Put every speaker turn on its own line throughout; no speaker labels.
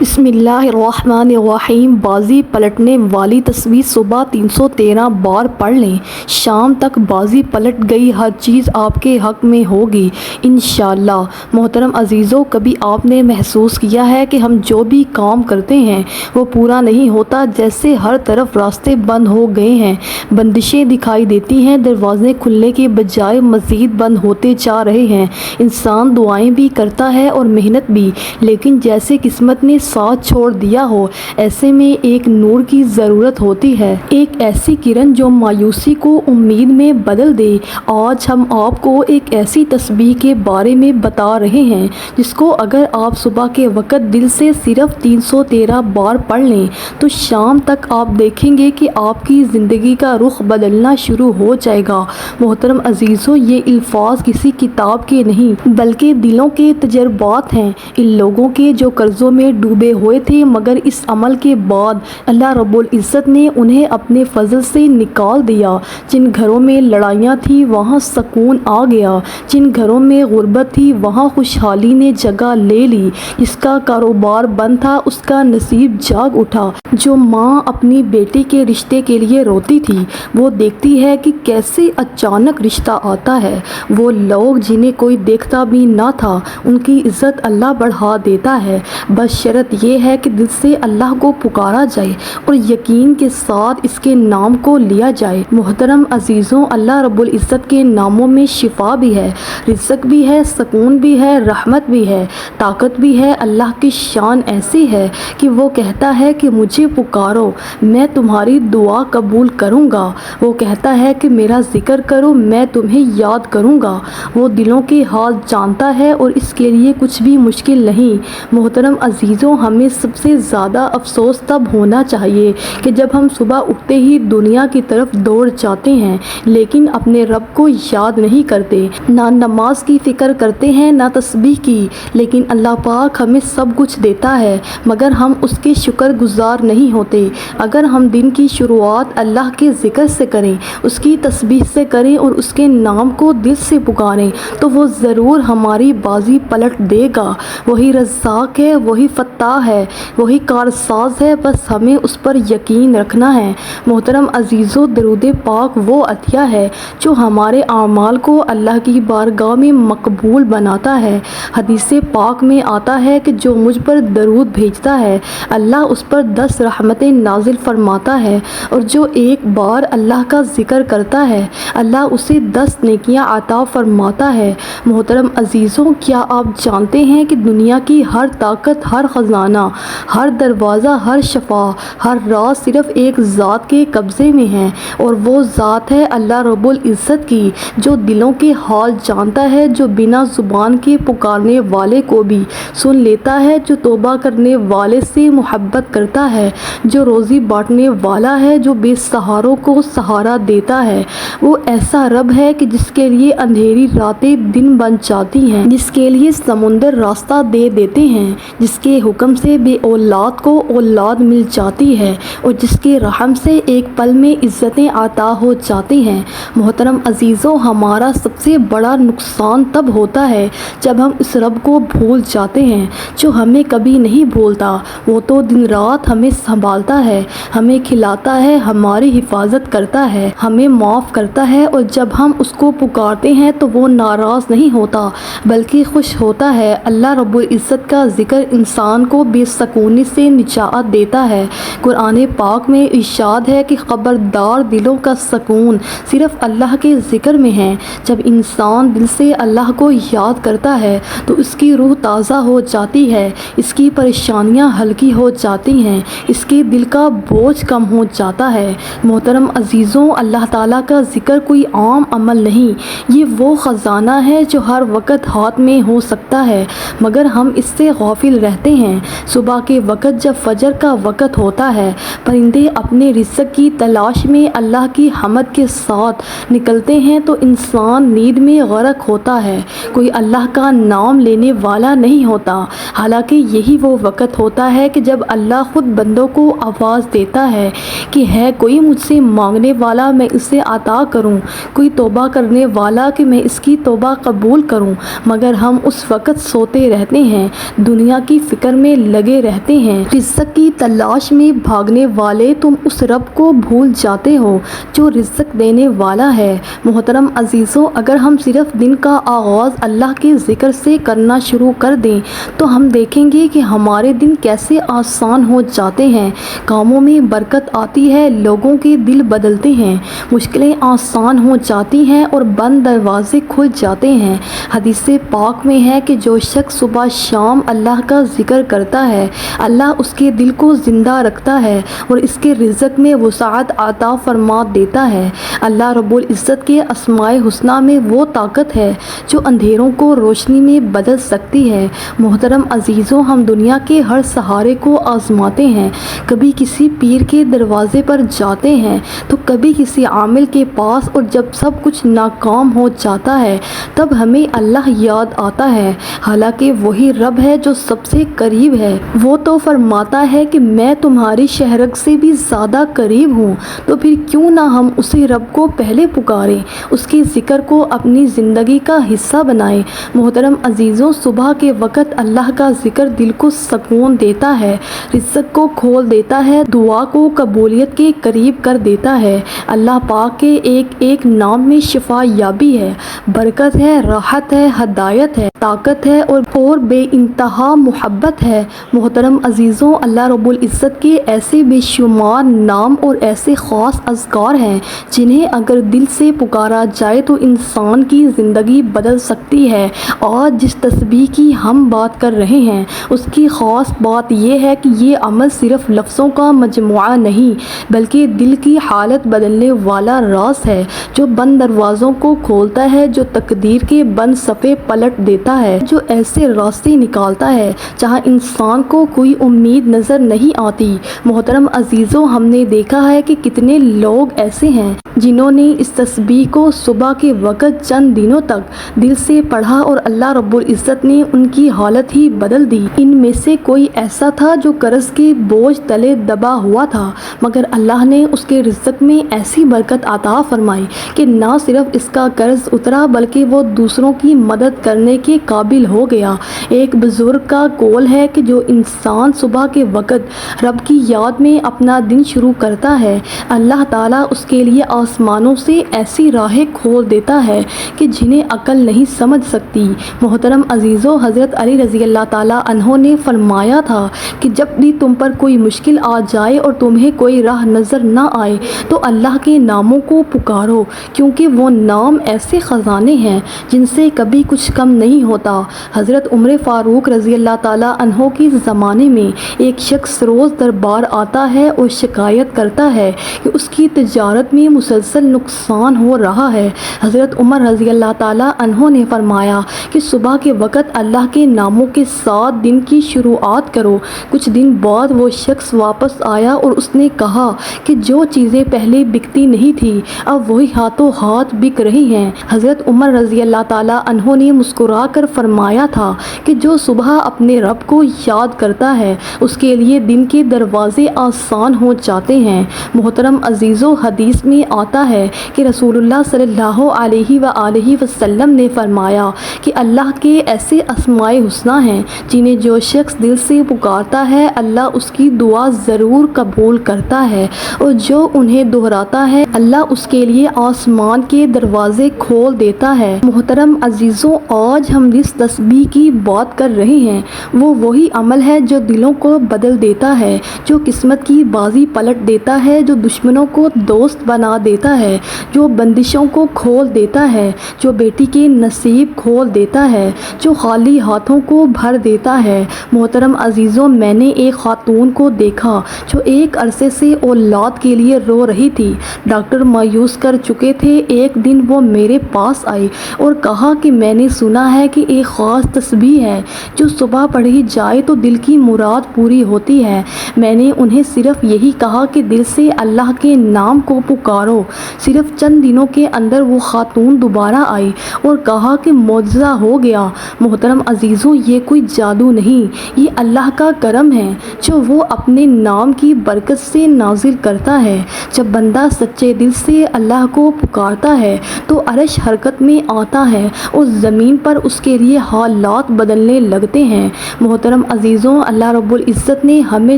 بسم اللہ الرحمن الرحیم۔ بازی پلٹنے والی تصویر صبح 313 بار پڑھ لیں، شام تک بازی پلٹ گئی، ہر چیز آپ کے حق میں ہوگی انشاءاللہ۔ محترم عزیزو، کبھی آپ نے محسوس کیا ہے کہ ہم جو بھی کام کرتے ہیں وہ پورا نہیں ہوتا، جیسے ہر طرف راستے بند ہو گئے ہیں، بندشیں دکھائی دیتی ہیں، دروازے کھلنے کے بجائے مزید بند ہوتے جا رہے ہیں۔ انسان دعائیں بھی کرتا ہے اور محنت بھی، لیکن جیسے قسمت نے ساتھ چھوڑ دیا ہو، ایسے میں ایک نور کی ضرورت ہوتی ہے، ایک ایسی کرن جو مایوسی کو امید میں بدل دے۔ آج ہم آپ کو ایک ایسی تسبیح کے بارے میں بتا رہے ہیں جس کو اگر آپ صبح کے وقت دل سے صرف 313 بار پڑھ لیں تو شام تک آپ دیکھیں گے کہ آپ کی زندگی کا رخ بدلنا شروع ہو جائے گا۔ محترم عزیزو، یہ الفاظ کسی کتاب کے نہیں بلکہ دلوں کے تجربات ہیں، ان لوگوں کے جو قرضوں میں ڈوبے ہوئے تھے، مگر اس عمل کے بعد اللہ رب العزت نے انہیں اپنے فضل سے نکال دیا۔ جن گھروں میں لڑائیاں تھیں وہاں سکون آ گیا، جن گھروں میں غربت تھی وہاں خوشحالی نے جگہ لے لی، جس کا کاروبار بند تھا اس کا نصیب جاگ اٹھا۔ جو ماں اپنی بیٹی کے رشتے کے لیے روتی تھی وہ دیکھتی ہے کہ کیسے اچانک رشتہ آتا ہے۔ وہ لوگ جنہیں کوئی دیکھتا بھی نہ تھا ان کی عزت اللہ بڑھا دیتا ہے، بس شرط یہ ہے کہ دل سے اللہ کو پکارا جائے اور یقین کے ساتھ اس کے نام کو لیا جائے۔ محترم عزیزوں، اللہ رب العزت کے ناموں میں شفا بھی ہے، رزق بھی ہے، سکون بھی ہے، رحمت بھی ہے، طاقت بھی ہے۔ اللہ کی شان ایسی ہے کہ وہ کہتا ہے کہ مجھے پکارو میں تمہاری دعا قبول کروں گا، وہ کہتا ہے کہ میرا ذکر کرو میں تمہیں یاد کروں گا۔ وہ دلوں کے حال جانتا ہے اور اس کے لیے کچھ بھی مشکل نہیں۔ محترم عزیزوں، ہمیں سب سے زیادہ افسوس تب ہونا چاہیے کہ جب ہم صبح اٹھتے ہی دنیا کی طرف دوڑ جاتے ہیں لیکن اپنے رب کو یاد نہیں کرتے، نہ نماز کی فکر کرتے ہیں نہ تسبیح کی، لیکن اللہ پاک ہمیں سب کچھ دیتا ہے مگر ہم اس کے شکر گزار نہیں ہوتے۔ اگر ہم دن کی شروعات اللہ کے ذکر سے کریں، اس کی تسبیح سے کریں اور اس کے نام کو دل سے پکاریں تو وہ ضرور ہماری بازی پلٹ دے گا۔ وہی رزاق ہے، وہی فتاح ہے، وہی کارساز ہے، بس ہمیں اس پر یقین رکھنا ہے۔ محترم عزیزو، درود پاک وہ عطیہ ہے جو ہمارے اعمال کو اللہ کی بارگاہ میں مقبول بناتا ہے۔ حدیث پاک میں آتا ہے کہ جو مجھ پر درود بھیجتا ہے اللہ اس پر 10 رحمتیں نازل فرماتا ہے، اور جو ایک بار اللہ کا ذکر کرتا ہے اللہ اسے 10 نیکیاں عطا فرماتا ہے۔ محترم عزیزوں، کیا آپ جانتے ہیں کہ دنیا کی ہر طاقت، ہر خزانہ، ہر دروازہ، ہر شفا، ہر راز صرف ایک ذات کے قبضے میں ہے، اور وہ ذات ہے اللہ رب العزت کی، جو دلوں کے حال جانتا ہے، جو بنا زبان کے پکارنے والے کو بھی سن لیتا ہے، جو توبہ کرنے والے سے محبت کرتا ہے، جو روزی بانٹنے والا ہے، جو بے سہاروں کو سہارا دیتا ہے۔ وہ ایسا رب ہے کہ جس کے لیے اندھیری راتیں دن بن جاتی ہیں، جس کے لیے سمندر راستہ دے دیتے ہیں، جس کے حکم سے بے اولاد کو اولاد مل جاتی ہے، اور جس کے رحم سے ایک پل میں عزتیں عطا ہو جاتی ہیں۔ محترم عزیزوں، ہمارا سب سے بڑا نقصان تب ہوتا ہے جب ہم اس رب کو بھول جاتے ہیں جو ہمیں کبھی نہیں بھولتا۔ وہ تو دن رات ہمیں سنبھالتا ہے، ہمیں کھلاتا ہے، ہماری حفاظت کرتا ہے، ہمیں معاف کرتا ہے، اور جب ہم اس کو پکارتے ہیں تو وہ ناراض نہیں ہوتا بلکہ خوش ہوتا ہے۔ اللہ رب العزت کا ذکر انسان کو بے سکونی سے نجات دیتا ہے۔ قرآن پاک میں ارشاد ہے کہ خبردار، دلوں کا سکون صرف اللہ کے ذکر میں ہے۔ جب انسان دل سے اللہ کو یاد کرتا ہے تو اس کی روح تازہ ہو جاتی ہے، اس کی پریشانیاں ہلکی ہو جاتی ہیں، اس کے دل کا بوجھ کم ہو جاتا ہے۔ محترم عزیزوں، اللہ تعالیٰ کا ذکر کوئی عام عمل نہیں، یہ وہ خزانہ ہے جو ہر وقت ہاتھ میں ہو سکتا ہے مگر ہم اس سے غافل رہتے ہیں۔ صبح کے وقت جب فجر کا وقت ہوتا ہے، پرندے اپنے رزق کی تلاش میں اللہ کی حمد کے ساتھ نکلتے ہیں تو انسان نیند میں غرق ہوتا ہے، کوئی اللہ کا نام لینے والا نہیں ہوتا، حالانکہ یہی وہ وقت ہوتا ہے کہ جب اللہ خود بندوں کو آواز دیتا ہے کہ ہے کوئی مجھ سے مانگنے والا میں اسے عطا کروں، کوئی توبہ کرنے والا کہ میں اس کی توبہ قبول کروں، مگر ہم اس وقت سوتے رہتے ہیں، دنیا کی فکر میں میں لگے رہتے ہیں۔ رزق کی تلاش میں بھاگنے والے تم اس رب کو بھول جاتے ہو جو رزق دینے والا ہے۔ محترم عزیزوں، اگر ہم صرف دن کا آغاز اللہ کے ذکر سے کرنا شروع کر دیں تو ہم دیکھیں گے کہ ہمارے دن کیسے آسان ہو جاتے ہیں، کاموں میں برکت آتی ہے، لوگوں کے دل بدلتے ہیں، مشکلیں آسان ہو جاتی ہیں اور بند دروازے کھل جاتے ہیں۔ حدیث پاک میں ہے کہ جو شخص صبح شام اللہ کا ذکر کرتا ہے، اللہ اس کے دل کو زندہ رکھتا ہے اور اس کے رزق میں وسعت عطا فرما دیتا ہے۔ اللہ رب العزت کے اسماء الحسنی میں وہ طاقت ہے جو اندھیروں کو روشنی میں بدل سکتی ہے۔ محترم عزیزوں، ہم دنیا کے ہر سہارے کو آزماتے ہیں، کبھی کسی پیر کے دروازے پر جاتے ہیں تو کبھی کسی عامل کے پاس، اور جب سب کچھ ناکام ہو جاتا ہے تب ہمیں اللہ یاد آتا ہے، حالانکہ وہی رب ہے جو سب سے قریب ہے۔ وہ تو فرماتا ہے کہ میں تمہاری شہرگ سے بھی زیادہ قریب ہوں، تو پھر کیوں نہ ہم اسی رب کو پہلے پکاریں، اس کے ذکر کو اپنی زندگی کا حصہ بنائیں۔ محترم عزیزوں، صبح کے وقت اللہ کا ذکر دل کو سکون دیتا ہے، رزق کو کھول دیتا ہے، دعا کو قبولیت کے قریب کر دیتا ہے۔ اللہ پاک کے ایک ایک نام میں شفا یابی ہے، برکت ہے، راحت ہے، ہدایت ہے، طاقت ہے اور بے انتہا محبت ہے۔ محترم عزیزوں، اللہ رب العزت کے ایسے بے شمار نام اور ایسے خاص اذکار ہیں جنہیں اگر دل سے پکارا جائے تو انسان کی زندگی بدل سکتی ہے۔ آج جس تسبیح کی ہم بات کر رہے ہیں اس کی خاص بات یہ ہے کہ یہ عمل صرف لفظوں کا مجموعہ نہیں بلکہ دل کی حالت بدلنے والا راز ہے، جو بند دروازوں کو کھولتا ہے، جو تقدیر کے بند صفحے پلٹ دیتا ہے، جو ایسے راستے نکالتا ہے جہاں انسان کو کوئی امید نظر نہیں آتی۔ محترم عزیزوں، ہم نے دیکھا ہے کہ کتنے لوگ ایسے ہیں جنہوں نے اس تسبیح کو صبح کے وقت چند دنوں تک دل سے پڑھا اور اللہ رب العزت نے ان کی حالت ہی بدل دی۔ ان میں سے کوئی ایسا تھا جو قرض کے بوجھ تلے دبا ہوا تھا، مگر اللہ نے اس کے رزق میں ایسی برکت عطا فرمائی کہ نہ صرف اس کا قرض اترا بلکہ وہ دوسروں کی مدد کرنے کے قابل ہو گیا۔ ایک بزرگ کا قول ہے کہ جو انسان صبح کے وقت رب کی یاد میں اپنا دن شروع کرتا ہے، اللہ تعالیٰ اس کے لیے آسمانوں سے ایسی راہیں کھول دیتا ہے کہ جنہیں عقل نہیں سمجھ سکتی۔ محترم عزیزوں، حضرت علی رضی اللہ تعالیٰ عنہ نے فرمایا تھا کہ جب بھی تم پر کوئی مشکل آ جائے اور تمہیں کوئی راہ نظر نہ آئے تو اللہ کے ناموں کو پکارو، کیونکہ وہ نام ایسے خزانے ہیں جن سے کبھی کچھ کم نہیں ہوتا۔ حضرت عمر فاروق رضی اللہ تعالیٰ عنہ کے زمانے میں ایک شخص روز دربار آتا ہے اور شکایت کرتا ہے کہ اس کی تجارت میں مسلسل نقصان ہو رہا ہے۔ حضرت عمر رضی اللہ تعالیٰ عنہ نے فرمایا کہ صبح کے وقت اللہ کے ناموں کے ساتھ دن کی شروعات کرو۔ کچھ دن بعد وہ شخص واپس آیا اور اس نے کہا کہ جو چیزیں پہلے بکتی نہیں تھی اب وہی ہاتھوں ہاتھ بک رہی ہیں۔ حضرت عمر رضی اللہ تعالیٰ عنہ نے مسکرا کر فرمایا تھا کہ جو صبح اپنے رب کو یاد کرتا ہے اس کے لیے دن کے دروازے آسان ہو جاتے ہیں۔ محترم عزیزوں، حدیث میں آتا ہے کہ رسول اللہ صلی اللہ علیہ وآلہ وسلم نے فرمایا کہ اللہ کے ایسے اسماء الحسنی ہیں جنہیں جو شخص دل سے پکارتا ہے اللہ اس کی دعا ضرور قبول کرتا ہے، اور جو انہیں دہراتا ہے اللہ اس کے لیے آسمان کے دروازے کھول دیتا ہے۔ محترم عزیزوں، آج ہم جس تسبیح کی بات کر رہے ہیں وہ وہی عمل ہے جو دلوں کو بدل دیتا ہے، جو قسمت کی بازی پلٹ دیتا ہے، جو دشمنوں کو دوست بنا دیتا ہے، جو بندشوں کو کھول دیتا ہے، جو بیٹی کے نصیب کھول دیتا ہے، جو خالی ہاتھوں کو بھر دیتا ہے۔ محترم عزیزوں، میں نے ایک خاتون کو دیکھا جو ایک عرصے سے اولاد کے لیے رو رہی تھی۔ ڈاکٹر مایوس کر چکے تھے۔ ایک دن وہ میرے پاس آئی اور کہا کہ میں نے سنا ہے کہ ایک خاص تسبیح ہے جو صبح پڑھی جائے تو دل کی مراد پوری ہوتی ہے۔ میں نے انہیں صرف یہی کہا کہ دل سے اللہ کے نام کو پکارو۔ صرف چند دنوں کے اندر وہ خاتون دوبارہ آئی اور کہا کہ معجزہ ہو گیا۔ محترم عزیزوں، یہ کوئی جادو نہیں، یہ اللہ کا کرم ہے جو وہ اپنے نام کی برکت سے نازل کرتا ہے۔ جب بندہ سچے دل سے اللہ کو پکارتا ہے تو عرش حرکت میں آتا ہے اور زمین پر اس کے لیے حالات بدلنے لگتے ہیں۔ محترم محترم عزیزوں، اللہ رب العزت نے ہمیں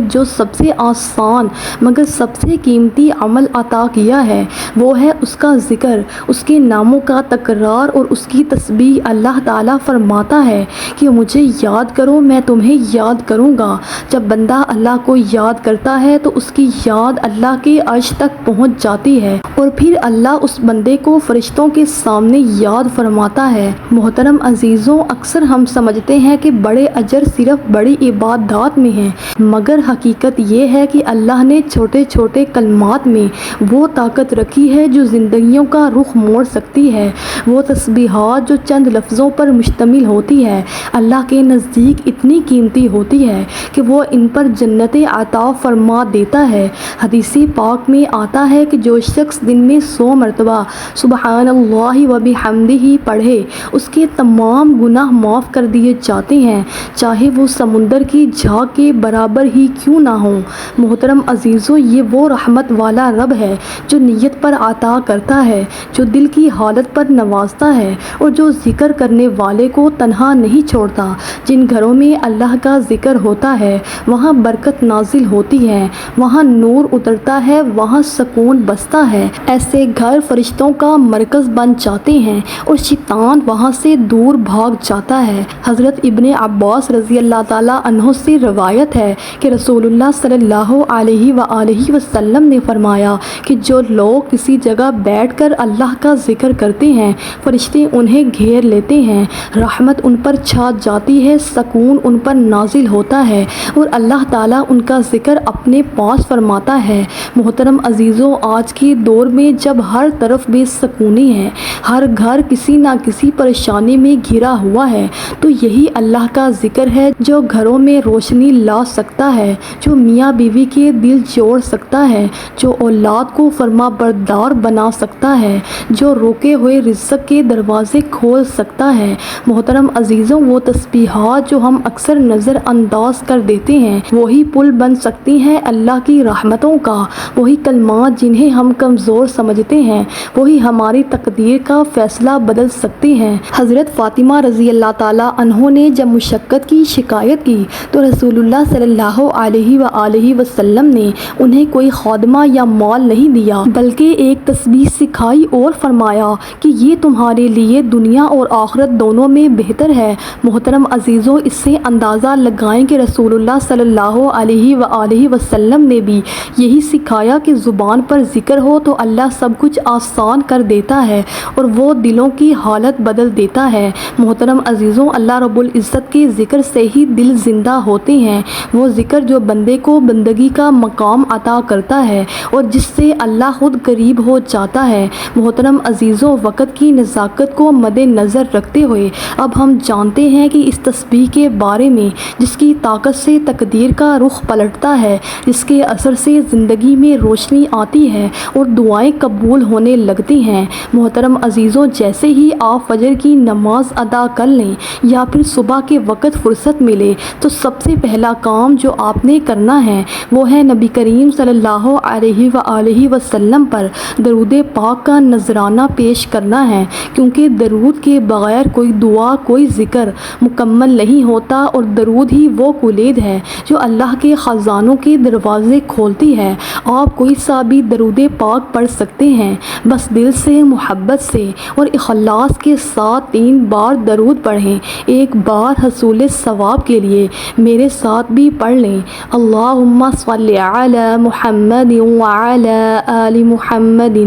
جو سب سے آسان مگر سب سے قیمتی عمل عطا کیا ہے وہ ہے اس کا ذکر، اس کے ناموں کا تکرار اور اس کی تسبیح۔ اللہ تعالیٰ فرماتا ہے کہ مجھے یاد کرو میں تمہیں یاد کروں گا۔ جب بندہ اللہ کو یاد کرتا ہے تو اس کی یاد اللہ کے عرش تک پہنچ جاتی ہے اور پھر اللہ اس بندے کو فرشتوں کے سامنے یاد فرماتا ہے۔ محترم عزیزوں، اکثر ہم سمجھتے ہیں کہ بڑے اجر صرف بڑی عبادات میں ہیں، مگر حقیقت یہ ہے کہ اللہ نے چھوٹے چھوٹے کلمات میں وہ طاقت رکھی ہے جو زندگیوں کا رخ موڑ سکتی ہے۔ وہ تسبیحات جو چند لفظوں پر مشتمل ہوتی ہے اللہ کے نزدیک اتنی قیمتی ہوتی ہے کہ وہ ان پر جنتیں عطا فرما دیتا ہے۔ حدیث پاک میں آتا ہے کہ جو شخص دن میں 100 مرتبہ سبحان اللہ و بحمدہ پڑھے اس کے تمام گناہ معاف کر دیے جاتے ہیں، چاہے وہ سمندر کی جھاگ کے برابر ہی کیوں نہ ہوں۔ محترم عزیزوں، یہ وہ رحمت والا رب ہے جو نیت پر عطا کرتا ہے، جو دل کی حالت پر نوازتا ہے اور جو ذکر کرنے والے کو تنہا نہیں چھوڑتا۔ جن گھروں میں اللہ کا ذکر ہوتا ہے وہاں برکت نازل ہوتی ہے، وہاں نور اترتا ہے، وہاں سکون بستا ہے۔ ایسے گھر فرشتوں کا مرکز بن جاتے ہیں اور شیطان وہاں سے دور بھاگ جاتا ہے۔ حضرت ابن عباس رضی اللہ تعالیٰ عنہ سے روایت ہے کہ رسول اللہ صلی اللہ علیہ وآلہ وسلم نے فرمایا کہ جو لوگ کسی جگہ بیٹھ کر اللہ کا ذکر کرتے ہیں فرشتے انہیں گھیر لیتے ہیں، رحمت ان پر چھا جاتی ہے، سکون ان پر نازل ہوتا ہے اور اللہ تعالیٰ ان کا ذکر اپنے پاس فرماتا ہے۔ محترم عزیزوں، آج کے دور میں جب ہر طرف بے سکونی ہے، ہر گھر کسی نہ کسی پریشانی میں گھرا ہوا ہے، تو یہی اللہ کا ذکر ہے جو گھروں میں روشنی لا سکتا ہے، جو میاں بیوی کے دل جوڑ سکتا ہے، جو اولاد کو فرما بردار بنا سکتا ہے، جو روکے ہوئے رزق کے دروازے کھول سکتا ہے۔ محترم عزیزوں، وہ تسبیحات جو ہم اکثر نظر انداز کر دیتے ہیں وہی پل بن سکتی ہیں اللہ کی رحمتوں کا۔ وہی کلمات جنہیں ہم کمزور سمجھتے ہیں وہی ہماری تقدیر کا فیصلہ بدل سکتے ہیں۔ حضرت فاطمہ رضی اللہ تعالیٰ عنہ نے جب مشقت کی شکایت کی تو رسول اللہ صلی اللہ علیہ وآلہ وسلم نے انہیں کوئی خادمہ یا مال نہیں دیا بلکہ ایک تسبیح سکھائی اور فرمایا کہ یہ تمہارے لیے دنیا اور آخرت دونوں میں بہتر ہے۔ محترم عزیزوں، اس سے اندازہ لگائیں کہ رسول اللہ صلی اللہ علیہ وآلہ وسلم نے بھی یہی سکھایا کہ زبان پر ذکر ہو تو اللہ سب کچھ آسان کر دیتا ہے اور وہ دلوں کی حالت بدل دیتا ہے۔ محترم عزیزوں، اللہ رب العزت کے ذکر سے ہی دل زندہ ہوتے ہیں، وہ ذکر جو بندے کو بندگی کا مقام عطا کرتا ہے اور جس سے اللہ خود قریب ہو جاتا ہے۔ محترم عزیزوں، وقت کی نزاکت کو مد نظر رکھتے ہوئے اب ہم جانتے ہیں کہ اس تسبیح کے بارے میں جس کی طاقت سے تقدیر کا رخ پلٹتا ہے، جس کے اثر سے زندگی میں روشنی آتی ہے اور دعائیں قبول ہونے لگتی ہیں۔ محترم عزیزوں، جیسے ہی آپ فجر کی نماز ادا کر لیں یا پھر صبح کے وقت فرصت ملے تو سب سے پہلا کام جو آپ نے کرنا ہے وہ ہے نبی کریم صلی اللہ علیہ وآلہ وسلم پر درود پاک کا نذرانہ پیش کرنا ہے، کیونکہ درود کے بغیر کوئی دعا کوئی ذکر مکمل نہیں ہوتا اور درود ہی وہ کلید ہے جو اللہ کے خزانوں کے دروازے کھولتی ہے۔ آپ کوئی سا بھی درود پاک پڑھ سکتے ہیں، بس دل سے محبت سے اور اخلاص کے ساتھ 3 بار درود پڑھیں۔ ایک بار حصول ثواب کے لیے میرے ساتھ بھی پڑھ لیں۔ اللہم صلی علی محمد وعلی آل محمد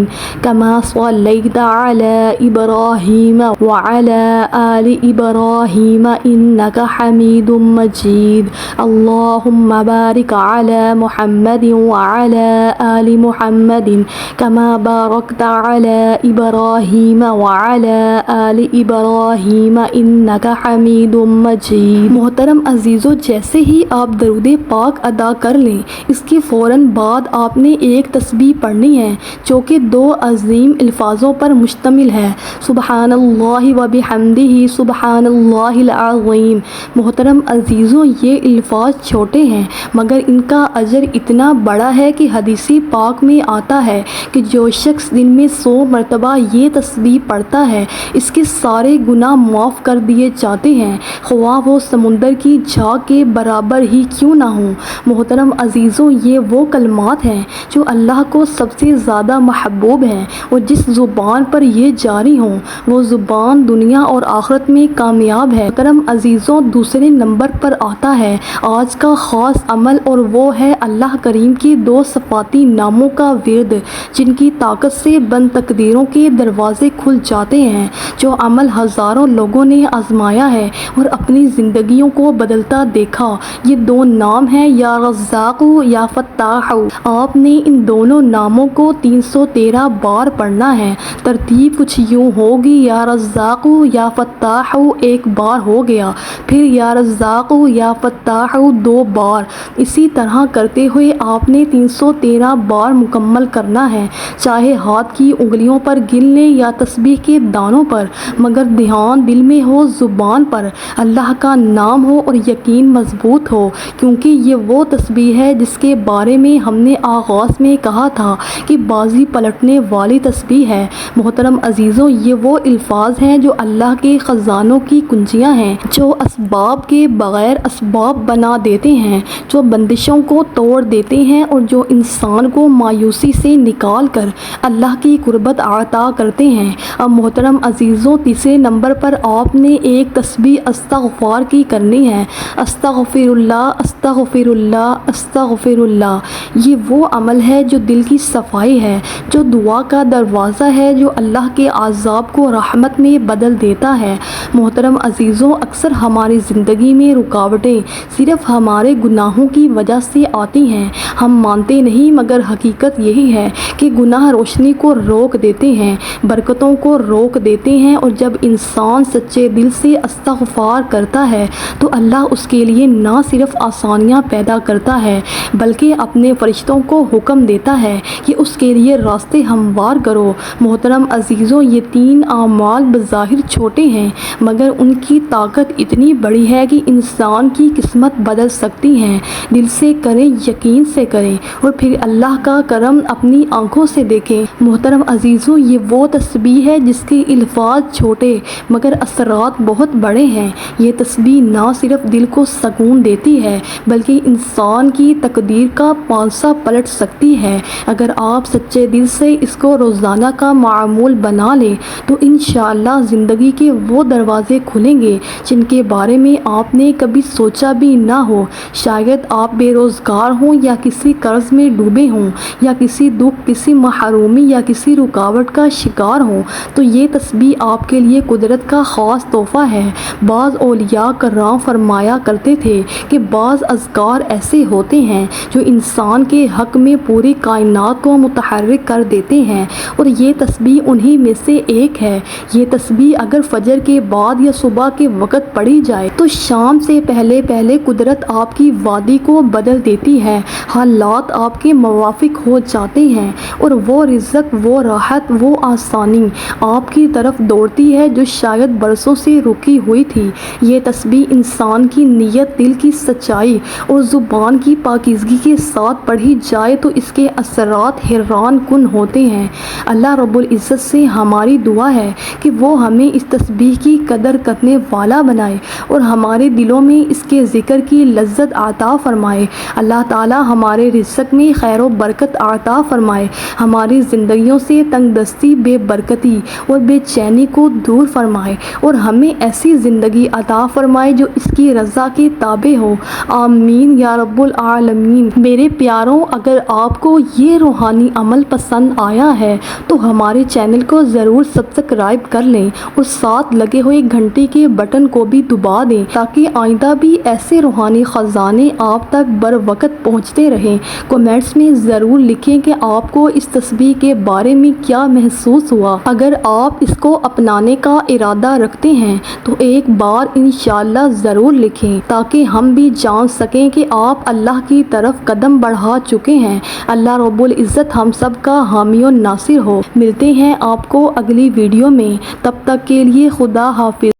کما صلیت علی ابراہیم وعلی آل ابراہیم انک حمید مجید۔ اللہم بارک علی محمد وعلی آل محمد کما بارکت علی ابراہیم وعلی آل ابراہیم انک حمید مجید۔ محترم عزیزو، جیسے ہی آپ درود پاک ادا کر لیں اس کے فوراً بعد آپ نے ایک تسبیح پڑھنی ہے جو کہ 2 عظیم الفاظوں پر مشتمل ہے، سبحان اللہ و بحمدہ سبحان اللہ العظیم۔ محترم عزیزو، یہ الفاظ چھوٹے ہیں مگر ان کا اجر اتنا بڑا ہے کہ حدیث پاک میں آتا ہے کہ جو شخص دن میں 100 مرتبہ یہ تسبیح پڑھتا ہے اس کے سارے گناہ معاف کر دیے جاتے ہیں، خواہ وہ سمندر کی جھاگ کے برابر ہی کیوں نہ ہوں۔ محترم عزیزوں، یہ وہ کلمات ہیں جو اللہ کو سب سے زیادہ محبوب ہیں، اور جس زبان پر یہ جاری ہوں وہ زبان دنیا اور آخرت میں کامیاب ہے۔ محترم عزیزوں، دوسرے نمبر پر آتا ہے آج کا خاص عمل، اور وہ ہے اللہ کریم کے 2 صفاتی ناموں کا ورد، جن کی طاقت سے بند تقدیروں کے دروازے کھل جاتے ہیں۔ جو عمل ہزاروں لوگوں نے آزمایا ہے اور اپنی زندگیوں کو بدلتا دیکھا، یہ 2 نام ہیں، یا رزاق یا فتاح۔ آپ نے ان دونوں ناموں کو 313 بار پڑھنا ہے۔ ترتیب کچھ یوں ہوگی: یا رزاق یا فتاح 1 بار ہو گیا، پھر یا رزاق یا فتاح 2 بار، اسی طرح کرتے ہوئے آپ نے 313 بار مکمل کرنا ہے، چاہے ہاتھ کی انگلیوں پر گن لیں یا تسبیح کے دانوں پر، مگر دھیان دل میں ہو، زبان پر اللہ کا نام ہو اور یقین مضبوط ہو، کیونکہ یہ وہ تسبیح ہے جس کے بارے میں ہم نے آغاز میں کہا تھا کہ بازی پلٹنے والی تسبیح ہے۔ محترم عزیزوں، یہ وہ الفاظ ہیں جو اللہ کے خزانوں کی کنجیاں ہیں، جو اسباب کے بغیر اسباب بنا دیتے ہیں، جو بندشوں کو توڑ دیتے ہیں، اور جو انسان کو مایوسی سے نکال کر اللہ کی قربت عطا کرتے ہیں۔ اب محترم عزیزوں، تیسرے نمبر پر آپ نے ایک تسبیح استغفار کی کرنی ہے۔ استغفر اللہ، استغفر اللہ، استغفر اللہ۔ یہ وہ عمل ہے جو دل کی صفائی ہے، جو دعا کا دروازہ ہے، جو اللہ کے عذاب کو رحمت میں بدل دیتا ہے۔ محترم عزیزوں، اکثر ہماری زندگی میں رکاوٹیں صرف ہمارے گناہوں کی وجہ سے آتی ہیں۔ ہم مانتے نہیں، مگر حقیقت یہی ہے کہ گناہ روشنی کو روک دیتے ہیں، برکتوں کو روک دیتے ہیں، اور جب انسان سچے دل سے استغفار کرتا ہے تو اللہ اس کے لیے نہ صرف آسانیاں پیدا کرتا ہے بلکہ اپنے فرشتوں کو حکم دیتا ہے کہ اس کے لیے راستے ہموار کرو۔ محترم عزیزوں، یہ 3 اعمال بظاہر چھوٹے ہیں، مگر ان کی طاقت اتنی بڑی ہے کہ انسان کی قسمت بدل سکتی ہے۔ دل سے کریں، یقین سے کریں، اور پھر اللہ کا کرم اپنی آنکھوں سے دیکھیں۔ محترم عزیزوں، یہ وہ تسبیح ہے جس کے الفاظ چھوٹے مگر اثرات بہت بڑے ہیں۔ یہ تسبیح نہ صرف دل کو سکون دیتی ہے بلکہ انسان کی تقدیر کا پانسا پلٹ سکتی ہے۔ اگر آپ سچے دل سے اس کو روزانہ کا معمول بنا لیں تو انشاءاللہ زندگی کے وہ دروازے کھلیں گے جن کے بارے میں آپ نے کبھی سوچا بھی نہ ہو۔ شاید آپ بے روزگار ہوں، یا کسی قرض میں ڈوبے ہوں، یا کسی دکھ، کسی محرومی یا کسی رکاوٹ کا شکار ہوں، تو یہ تسبیح آپ کے لیے قدرت کا خاص تحفہ ہے۔ بعض اولیاء کرام فرمایا کرتے تھے کہ بعض اذکار ایسے ہوتے ہیں جو انسان کے حق میں پوری کائنات کو متحرک کر دیتے ہیں، اور یہ تسبیح انہی میں سے ایک ہے۔ یہ تسبیح اگر فجر کے بعد یا صبح کے وقت پڑھی جائے تو شام سے پہلے قدرت آپ کی وادی کو بدل دیتی ہے، حالات آپ کے موافق ہو جاتے ہیں، اور وہ رزق، وہ راحت، وہ آسانی آپ کی طرف دوڑتی ہے جو شاید برسوں سے رکی ہوئی تھی۔ یہ تسبیح انسان کی نیت، دل کی سچائی اور زبان کی پاکیزگی کے ساتھ پڑھی جائے تو اس کے اثرات حیران کن ہوتے ہیں۔ اللہ رب العزت سے ہماری دعا ہے کہ وہ ہمیں اس تسبیح کی قدر کرنے والا بنائے اور ہمارے دلوں میں اس کے ذکر کی لذت عطا فرمائے۔ اللہ تعالی ہمارے رزق میں خیر و برکت عطا فرمائے، ہماری زندگیوں سے تنگ دستی، بے برکتی اور بے چینی کو دور فرمائے، اور ہمیں ایسی زندگی عطا فرمائے جو اس کی رضا کے تابع ہو۔ آمین یا رب العالمین۔ میرے پیاروں، اگر آپ کو یہ روحانی عمل پسند آیا ہے تو ہمارے چینل کو ضرور سبسکرائب کر لیں اور ساتھ لگے ہوئے گھنٹی کے بٹن کو بھی دبا دیں تاکہ آئندہ بھی ایسے روحانی خزانے آپ تک بر وقت پہنچتے رہیں۔ کمنٹس میں ضرور لکھیں کہ آپ کو اس تسبیح کے بارے میں کیا محسوس ہوا۔ اگر آپ اس کو اپنانے کا ارادہ رکھتے ہیں تو ایک بار انشاءاللہ ضرور لکھیں تاکہ ہم بھی جان سکیں کہ آپ اللہ کی طرف قدم بڑھا چکے ہیں۔ اللہ رب العزت ہم سب کا حامی و ناصر ہو۔ ملتے ہیں آپ کو اگلی ویڈیو میں، تب تک کے لیے خدا حافظ۔